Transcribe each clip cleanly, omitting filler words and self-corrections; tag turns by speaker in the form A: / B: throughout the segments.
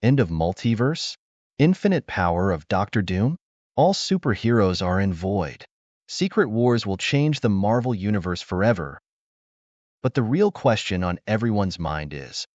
A: End of Multiverse? Infinite power of Doctor Doom? All superheroes are in void. Secret Wars will change the Marvel Universe forever. But the real question on everyone's mind is,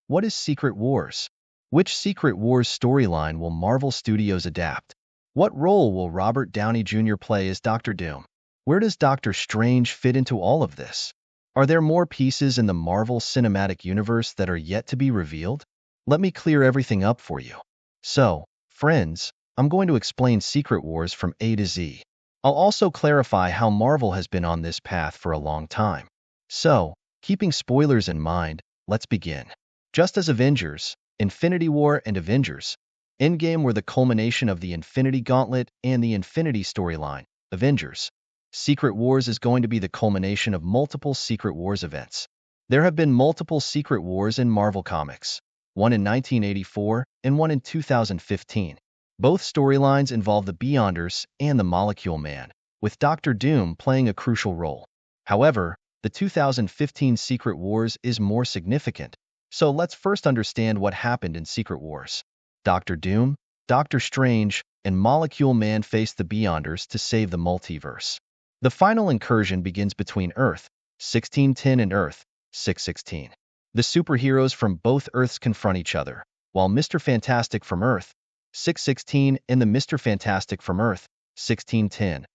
A: what is Secret Wars? Which Secret Wars storyline will Marvel Studios adapt? What role will Robert Downey Jr. play as Doctor Doom? Where does Doctor Strange fit into all of this? Are there more pieces in the Marvel Cinematic Universe that are yet to be revealed? Let me clear everything up for you. So, friends, I'm going to explain Secret Wars from A to Z. I'll also clarify how Marvel has been on this path for a long time. So, keeping spoilers in mind, let's begin. Just as Avengers, Infinity War and Avengers Endgame were the culmination of the Infinity Gauntlet and the Infinity storyline, Avengers Secret Wars is going to be the culmination of multiple Secret Wars events. There have been multiple Secret Wars in Marvel Comics, one in 1984 and one in 2015. Both storylines involve the Beyonders and the Molecule Man, with Doctor Doom playing a crucial role. However, the 2015 Secret Wars is more significant, so let's first understand what happened in Secret Wars. Doctor Doom, Doctor Strange, and Molecule Man face the Beyonders to save the multiverse. The final incursion begins between Earth 1610 and Earth 616. The superheroes from both Earths confront each other, while Mr. Fantastic from Earth 616 and the Mr. Fantastic from Earth 1610,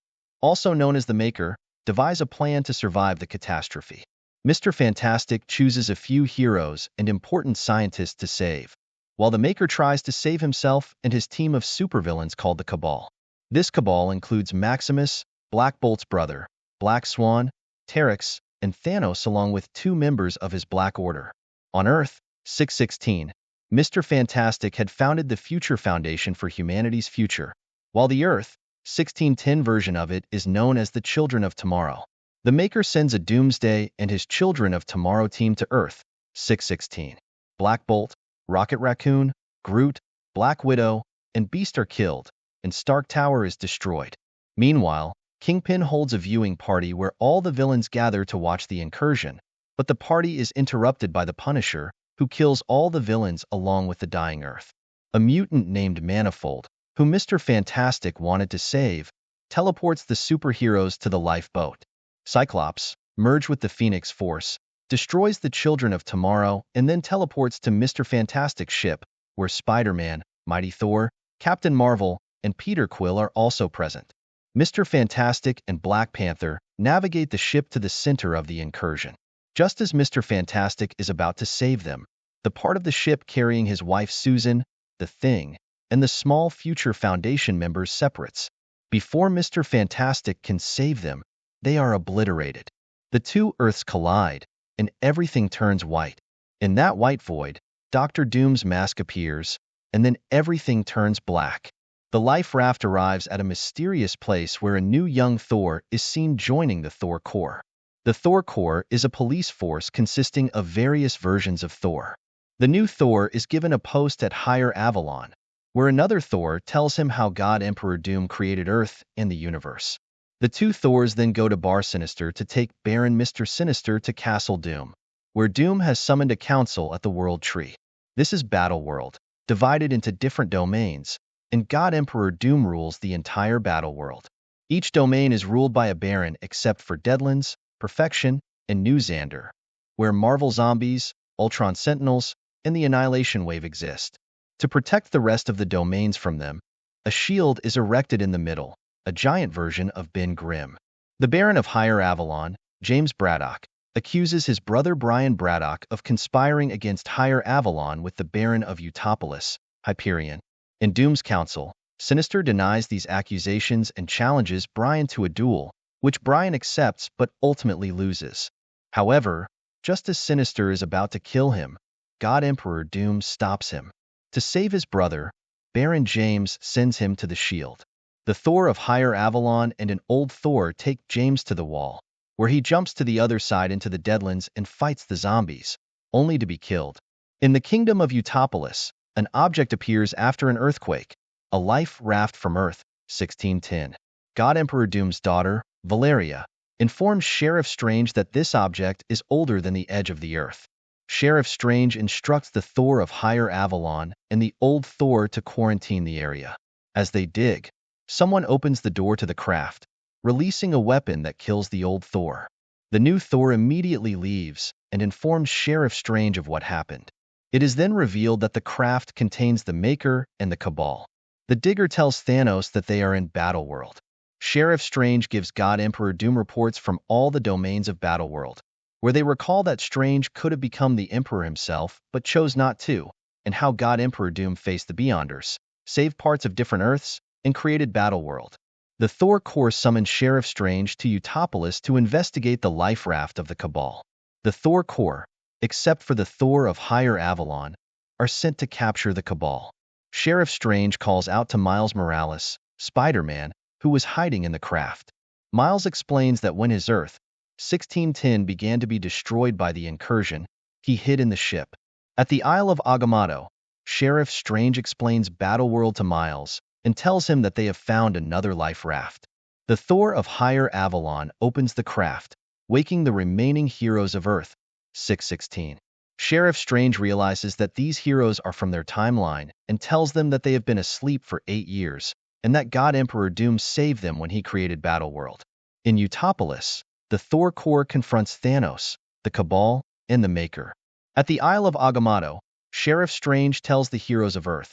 A: also known as the Maker, devise a plan to survive the catastrophe. Mr. Fantastic chooses a few heroes and important scientists to save, while the Maker tries to save himself and his team of supervillains called the Cabal. This Cabal includes Maximus, Black Bolt's brother, Black Swan, Terex, and Thanos along with 2 members of his Black Order. On Earth 616, Mr. Fantastic had founded the Future Foundation for humanity's future, while the Earth 1610 version of it is known as the Children of Tomorrow. The Maker sends a Doomsday and his Children of Tomorrow team to Earth 616. Black Bolt, Rocket Raccoon, Groot, Black Widow, and Beast are killed, and Stark Tower is destroyed. Meanwhile, Kingpin holds a viewing party where all the villains gather to watch the incursion, but the party is interrupted by the Punisher, who kills all the villains along with the dying Earth. A mutant named Manifold, who Mr. Fantastic wanted to save, teleports the superheroes to the lifeboat. Cyclops, merged with the Phoenix Force, destroys the Children of Tomorrow and then teleports to Mr. Fantastic's ship, where Spider-Man, Mighty Thor, Captain Marvel, and Peter Quill are also present. Mr. Fantastic and Black Panther navigate the ship to the center of the incursion. Just as Mr. Fantastic is about to save them, the part of the ship carrying his wife Susan, the Thing, and the small Future Foundation members separates. Before Mr. Fantastic can save them, they are obliterated. The 2 Earths collide, and everything turns white. In that white void, Doctor Doom's mask appears, and then everything turns black. The Life Raft arrives at a mysterious place where a new young Thor is seen joining the Thor Corps. The Thor Corps is a police force consisting of various versions of Thor. The new Thor is given a post at Higher Avalon, where another Thor tells him how God Emperor Doom created Earth and the universe. The 2 Thors then go to Bar Sinister to take Baron Mr. Sinister to Castle Doom, where Doom has summoned a council at the World Tree. This is Battleworld, divided into different domains, and God Emperor Doom rules the entire Battleworld. Each domain is ruled by a Baron except for Deadlands, Perfection, and New Xandar, where Marvel Zombies, Ultron Sentinels, and the Annihilation Wave exist. To protect the rest of the domains from them, a shield is erected in the middle, a giant version of Ben Grimm. The Baron of Higher Avalon, James Braddock, accuses his brother Brian Braddock of conspiring against Higher Avalon with the Baron of Utopolis, Hyperion. In Doom's council, Sinister denies these accusations and challenges Brian to a duel, which Brian accepts but ultimately loses. However, just as Sinister is about to kill him, God Emperor Doom stops him. To save his brother, Baron James sends him to the shield. The Thor of Higher Avalon and an old Thor take James to the wall, where he jumps to the other side into the Deadlands and fights the zombies, only to be killed. In the Kingdom of Utopolis, an object appears after an earthquake, a life raft from Earth 1610. God Emperor Doom's daughter, Valeria, informs Sheriff Strange that this object is older than the edge of the Earth. Sheriff Strange instructs the Thor of Higher Avalon and the old Thor to quarantine the area. As they dig, someone opens the door to the craft, releasing a weapon that kills the old Thor. The new Thor immediately leaves and informs Sheriff Strange of what happened. It is then revealed that the craft contains the Maker and the Cabal. The digger tells Thanos that they are in Battleworld. Sheriff Strange gives God Emperor Doom reports from all the domains of Battleworld, where they recall that Strange could have become the Emperor himself, but chose not to, and how God Emperor Doom faced the Beyonders, saved parts of different Earths, and created Battleworld. The Thor Corps summons Sheriff Strange to Utopolis to investigate the life raft of the Cabal. The Thor Corps, except for the Thor of Higher Avalon, are sent to capture the Cabal. Sheriff Strange calls out to Miles Morales, Spider-Man, who was hiding in the craft. Miles explains that when his Earth, 1610, began to be destroyed by the incursion, he hid in the ship. At the Isle of Agamotto, Sheriff Strange explains Battleworld to Miles and tells him that they have found another life raft. The Thor of Higher Avalon opens the craft, waking the remaining heroes of Earth, 616. Sheriff Strange realizes that these heroes are from their timeline and tells them that they have been asleep for 8 years and that God Emperor Doom saved them when he created Battleworld. In Utopolis, the Thor Corps confronts Thanos, the Cabal, and the Maker. At the Isle of Agamotto, Sheriff Strange tells the heroes of Earth,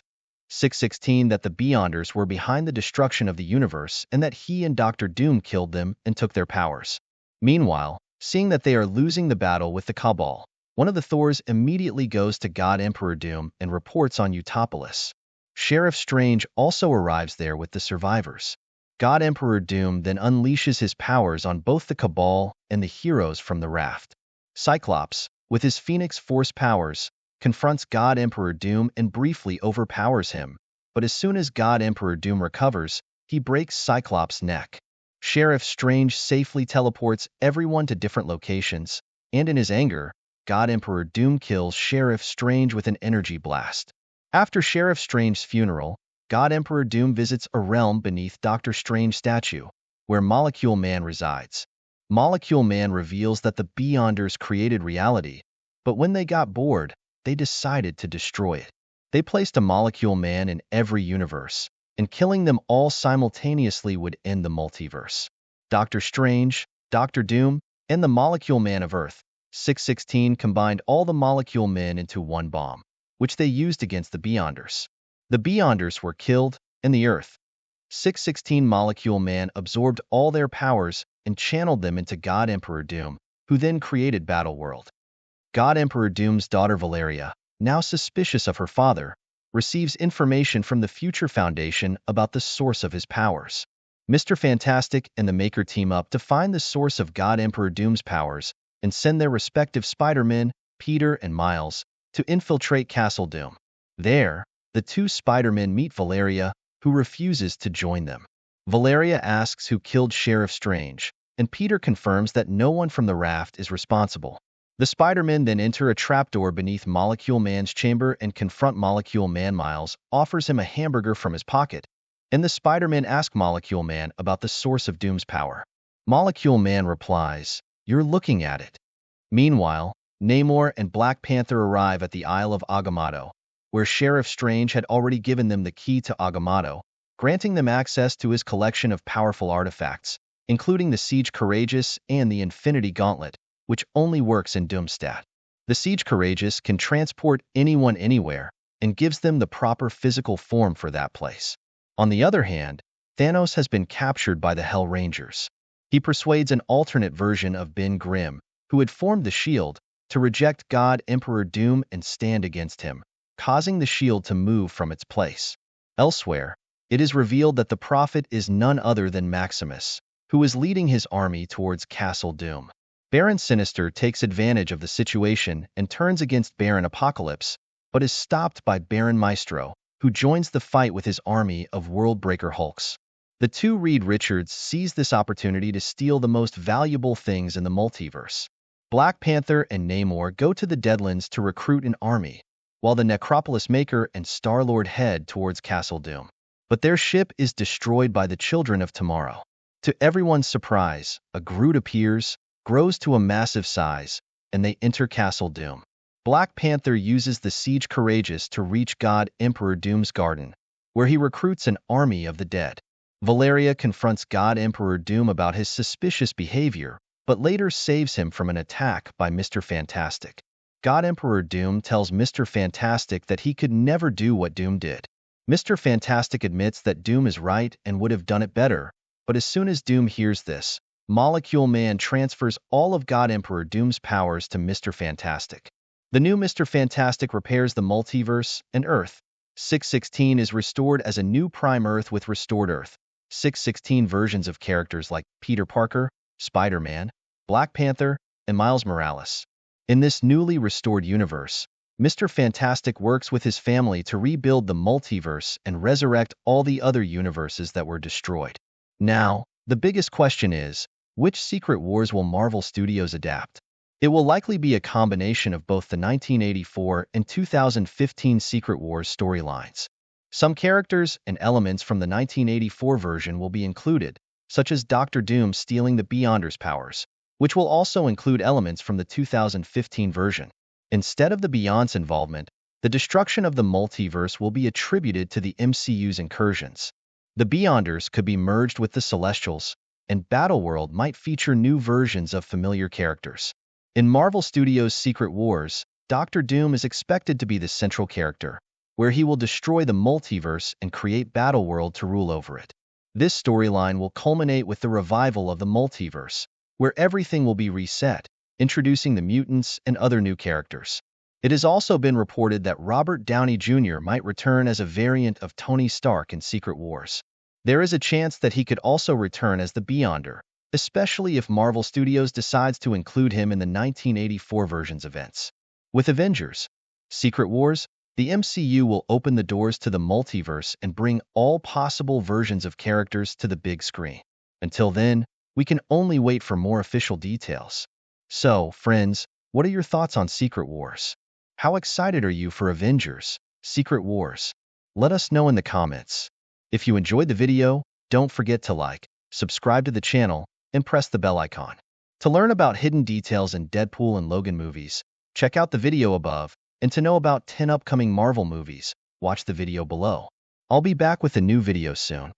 A: 616, that the Beyonders were behind the destruction of the universe and that he and Dr. Doom killed them and took their powers. Meanwhile, seeing that they are losing the battle with the Cabal, one of the Thors immediately goes to God Emperor Doom and reports on Utopolis. Sheriff Strange also arrives there with the survivors. God Emperor Doom then unleashes his powers on both the Cabal and the heroes from the raft. Cyclops, with his Phoenix Force powers, confronts God Emperor Doom and briefly overpowers him, but as soon as God Emperor Doom recovers, he breaks Cyclops' neck. Sheriff Strange safely teleports everyone to different locations, and in his anger, God Emperor Doom kills Sheriff Strange with an energy blast. After Sheriff Strange's funeral, God Emperor Doom visits a realm beneath Doctor Strange's statue, where Molecule Man resides. Molecule Man reveals that the Beyonders created reality, but when they got bored, they decided to destroy it. They placed a Molecule Man in every universe, and killing them all simultaneously would end the multiverse. Doctor Strange, Doctor Doom, and the Molecule Man of Earth, 616, combined all the Molecule Men into one bomb, which they used against the Beyonders. The Beyonders were killed, and the Earth, 616 Molecule Man absorbed all their powers and channeled them into God Emperor Doom, who then created Battleworld. God Emperor Doom's daughter Valeria, now suspicious of her father, receives information from the Future Foundation about the source of his powers. Mr. Fantastic and the Maker team up to find the source of God Emperor Doom's powers and send their respective Spider-Men, Peter and Miles, to infiltrate Castle Doom. There, the two Spider-Men meet Valeria, who refuses to join them. Valeria asks who killed Sheriff Strange, and Peter confirms that no one from the raft is responsible. The Spider-Men then enter a trapdoor beneath Molecule Man's chamber and confront Molecule Man. Miles offers him a hamburger from his pocket, and the Spider-Men ask Molecule Man about the source of Doom's power. Molecule Man replies, "You're looking at it." Meanwhile, Namor and Black Panther arrive at the Isle of Agamotto, where Sheriff Strange had already given them the key to Agamotto, granting them access to his collection of powerful artifacts, including the Siege Courageous and the Infinity Gauntlet, which only works in Doomsday. The Siege Courageous can transport anyone anywhere and gives them the proper physical form for that place. On the other hand, Thanos has been captured by the Hell Rangers. He persuades an alternate version of Ben Grimm, who had formed the shield, to reject God Emperor Doom and stand against him, causing the shield to move from its place. Elsewhere, it is revealed that the Prophet is none other than Maximus, who is leading his army towards Castle Doom. Baron Sinister takes advantage of the situation and turns against Baron Apocalypse, but is stopped by Baron Maestro, who joins the fight with his army of Worldbreaker Hulks. The two Reed Richards seize this opportunity to steal the most valuable things in the multiverse. Black Panther and Namor go to the Deadlands to recruit an army, while the Necropolis Maker and Star-Lord head towards Castle Doom. But their ship is destroyed by the Children of Tomorrow. To everyone's surprise, a Groot appears, grows to a massive size, and they enter Castle Doom. Black Panther uses the Siege Courageous to reach God Emperor Doom's garden, where he recruits an army of the dead. Valeria confronts God Emperor Doom about his suspicious behavior, but later saves him from an attack by Mr. Fantastic. God Emperor Doom tells Mr. Fantastic that he could never do what Doom did. Mr. Fantastic admits that Doom is right and would have done it better, but as soon as Doom hears this, Molecule Man transfers all of God Emperor Doom's powers to Mr. Fantastic. The new Mr. Fantastic repairs the multiverse, and Earth 616 is restored as a new Prime Earth with restored Earth 616 versions of characters like Peter Parker, Spider-Man, Black Panther, and Miles Morales. In this newly restored universe, Mr. Fantastic works with his family to rebuild the multiverse and resurrect all the other universes that were destroyed. Now, the biggest question is, which Secret Wars will Marvel Studios adapt? It will likely be a combination of both the 1984 and 2015 Secret Wars storylines. Some characters and elements from the 1984 version will be included, such as Dr. Doom stealing the Beyonder's powers, which will also include elements from the 2015 version. Instead of the Beyond's involvement, the destruction of the multiverse will be attributed to the MCU's incursions. The Beyonders could be merged with the Celestials, and Battleworld might feature new versions of familiar characters. In Marvel Studios' Secret Wars, Dr. Doom is expected to be the central character, where he will destroy the multiverse and create Battleworld to rule over it. This storyline will culminate with the revival of the multiverse, where everything will be reset, introducing the mutants and other new characters. It has also been reported that Robert Downey Jr. might return as a variant of Tony Stark in Secret Wars. There is a chance that he could also return as the Beyonder, especially if Marvel Studios decides to include him in the 1984 version's events. With Avengers Secret Wars, the MCU will open the doors to the multiverse and bring all possible versions of characters to the big screen. Until then, we can only wait for more official details. So, friends, what are your thoughts on Secret Wars? How excited are you for Avengers Secret Wars? Let us know in the comments. If you enjoyed the video, don't forget to like, subscribe to the channel, and press the bell icon. To learn about hidden details in Deadpool and Logan movies, check out the video above, and to know about 10 upcoming Marvel movies, watch the video below. I'll be back with a new video soon.